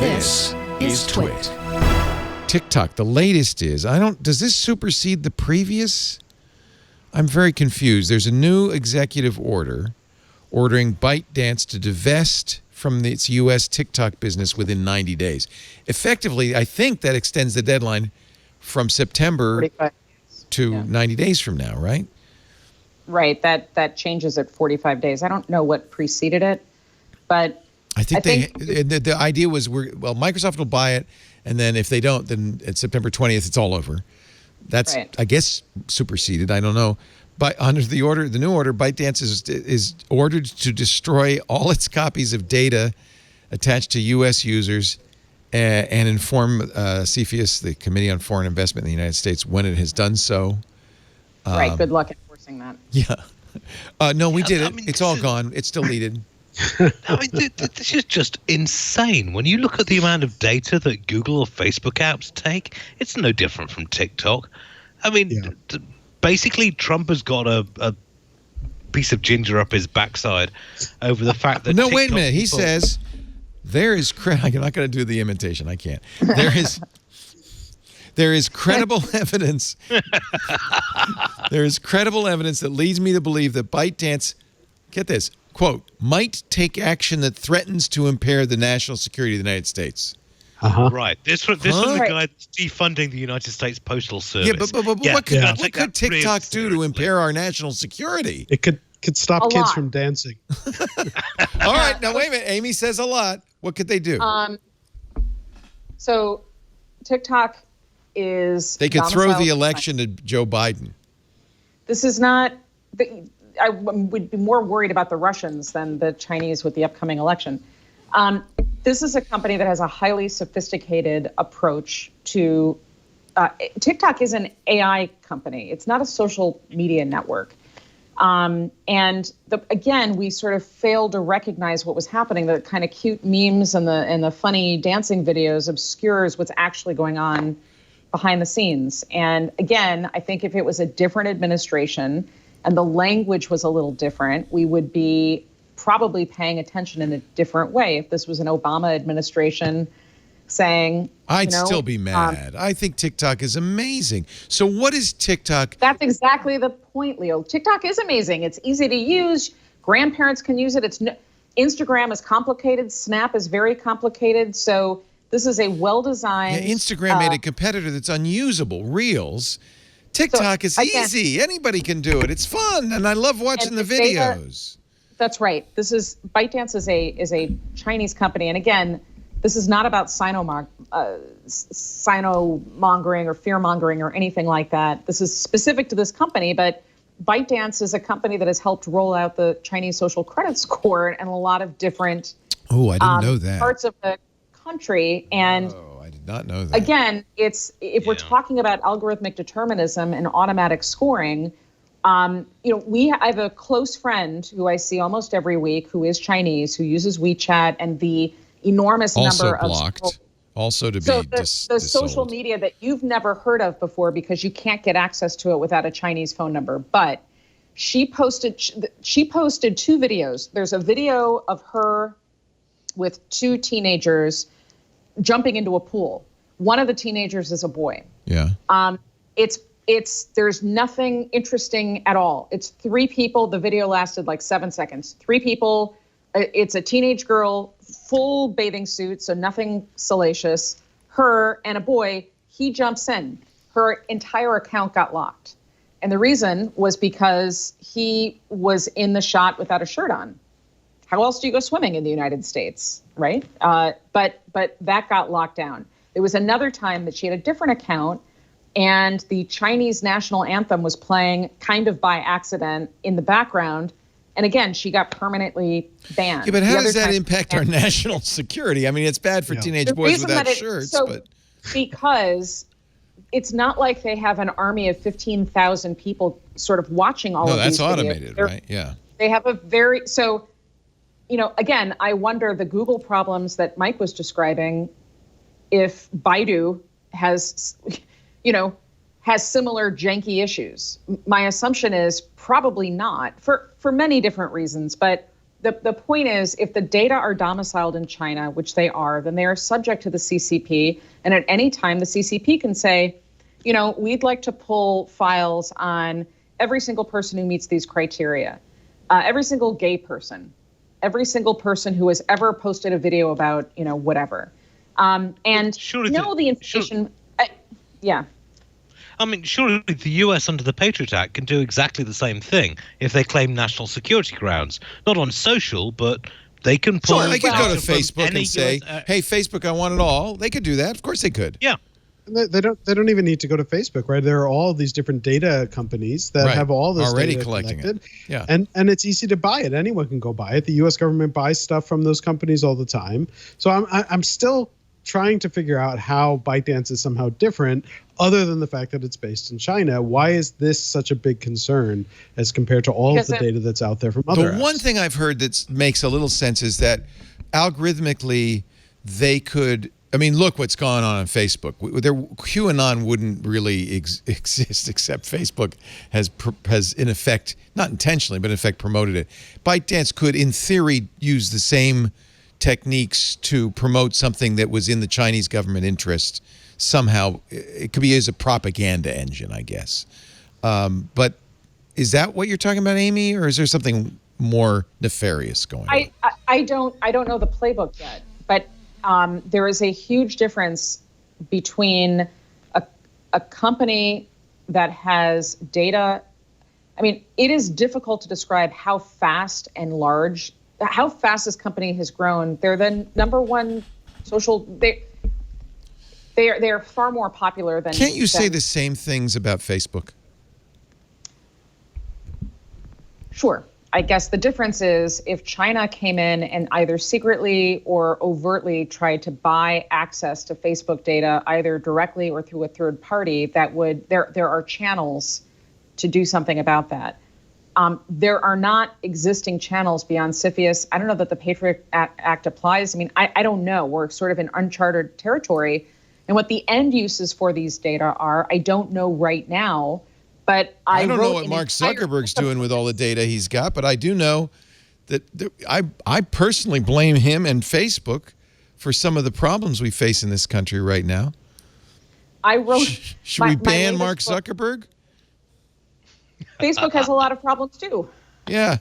This is TWiT. TikTok, the latest is, does this supersede the previous? I'm very confused. There's a new executive order ordering ByteDance to divest from its U.S. TikTok business within 90 days. Effectively, I think that extends the deadline from September to 90 days from now, right? Right. That changes at 45 days. I don't know what preceded it, but I think the idea was Microsoft will buy it, and then if they don't, then at September 20th, it's all over. That's, right. I guess, superseded. I don't know. But under the new order, ByteDance is ordered to destroy all its copies of data attached to U.S. users and inform CFIUS, the Committee on Foreign Investment in the United States, when it has done so. Right. Good luck enforcing that. Yeah. No, we did it. It's all gone. It's deleted. I mean, this is just insane. When you look at the amount of data that Google or Facebook apps take, it's no different from TikTok. I mean, basically, Trump has got a piece of ginger up his backside over the fact that no, wait a minute. He says there is I'm not going to do the imitation. I can't. There is credible evidence. There is credible evidence that leads me to believe that ByteDance, get this, quote, might take action that threatens to impair the national security of the United States. Right. This was the guy that's defunding the United States Postal Service. Yeah, but what could TikTok do to impair our national security? It could stop kids from dancing. All right. Now, wait a minute. Amy says a lot. What could they do? So TikTok is... They could throw the election to Joe Biden. This is not... I would be more worried about the Russians than the Chinese with the upcoming election. This is a company that has a highly sophisticated approach to... TikTok is an AI company. It's not a social media network. Again, we sort of failed to recognize what was happening. The kind of cute memes and the funny dancing videos obscures what's actually going on behind the scenes. And again, I think if it was a different administration and the language was a little different, we would be probably paying attention in a different way. If this was an Obama administration saying... I'd still be mad. I think TikTok is amazing. So what is TikTok? That's exactly the point, Leo. TikTok is amazing. It's easy to use. Grandparents can use it. Instagram is complicated. Snap is very complicated. So this is a well-designed... Yeah, Instagram made a competitor that's unusable. Reels. TikTok is easy. Anybody can do it. It's fun, and I love watching the videos. That's right. ByteDance is a Chinese company, and again, this is not about sino-mongering or fear-mongering or anything like that. This is specific to this company, but ByteDance is a company that has helped roll out the Chinese social credit score and a lot of different I didn't know that. Parts of the country. And I did not know that. Again, if we're talking about algorithmic determinism and automatic scoring, I have a close friend who I see almost every week who is Chinese, who uses WeChat, and the enormous number of blocked. The social media that you've never heard of before because you can't get access to it without a Chinese phone number. But she posted 2 videos. There's a video of her with 2 teenagers jumping into a pool. One of the teenagers is a boy. Yeah. There's nothing interesting at all. It's 3 people. The video lasted like 7 seconds. 3 people. It's a teenage girl, full bathing suit, so nothing salacious. Her and a boy, he jumps in. Her entire account got locked. And the reason was because he was in the shot without a shirt on. How else do you go swimming in the United States, right? But that got locked down. There was another time that she had a different account, and the Chinese national anthem was playing kind of by accident in the background. And again, she got permanently banned. Yeah, but how does that impact our national security? I mean, it's bad for teenage boys without shirts. Because it's not like they have an army of 15,000 people sort of watching all of these videos. No, that's automated, right? Yeah. They have again, I wonder the Google problems that Mike was describing, if Baidu has similar janky issues. My assumption is probably not, for many different reasons, but the point is, if the data are domiciled in China, which they are, then they are subject to the CCP. And at any time, the CCP can say, we'd like to pull files on every single person who meets these criteria, every single gay person, every single person who has ever posted a video about, whatever. And surely the information. Yeah. I mean, surely the US under the Patriot Act can do exactly the same thing if they claim national security grounds. Not on social, but they can pull. Sure, they could go to Facebook and say, US, "Hey, Facebook, I want it all." They could do that. Of course, they could. Yeah. They don't even need to go to Facebook, right? There are all these different data companies that have all this already data collecting collected. it. Yeah. And it's easy to buy it. Anyone can go buy it. The US government buys stuff from those companies all the time. So I'm still trying to figure out how ByteDance is somehow different, other than the fact that it's based in China. Why is this such a big concern as compared to all of the data that's out there from other apps? The one thing I've heard that makes a little sense is that algorithmically they could. I mean, look what's going on Facebook. QAnon wouldn't really exist except Facebook has in effect, not intentionally, but in effect promoted it. ByteDance could, in theory, use the same techniques to promote something that was in the Chinese government interest. Somehow, it could be as a propaganda engine, I guess. But is that what you're talking about, Amy, or is there something more nefarious going on? I don't know the playbook yet, but there is a huge difference between a company that has data. I mean, it is difficult to describe how fast this company has grown. They're the number one social. They are far more popular than. Can't you say the same things about Facebook? Sure. I guess the difference is if China came in and either secretly or overtly tried to buy access to Facebook data, either directly or through a third party, there are channels to do something about that. There are not existing channels beyond CFIUS. I don't know that the Patriot Act applies. I mean, I don't know. We're sort of in uncharted territory. And what the end uses for these data are, I don't know right now. But I don't know what Mark Zuckerberg's doing with all the data he's got, but I do know that I personally blame him and Facebook for some of the problems we face in this country right now. I wrote. Should we ban Mark Zuckerberg? Facebook has a lot of problems too. Yeah.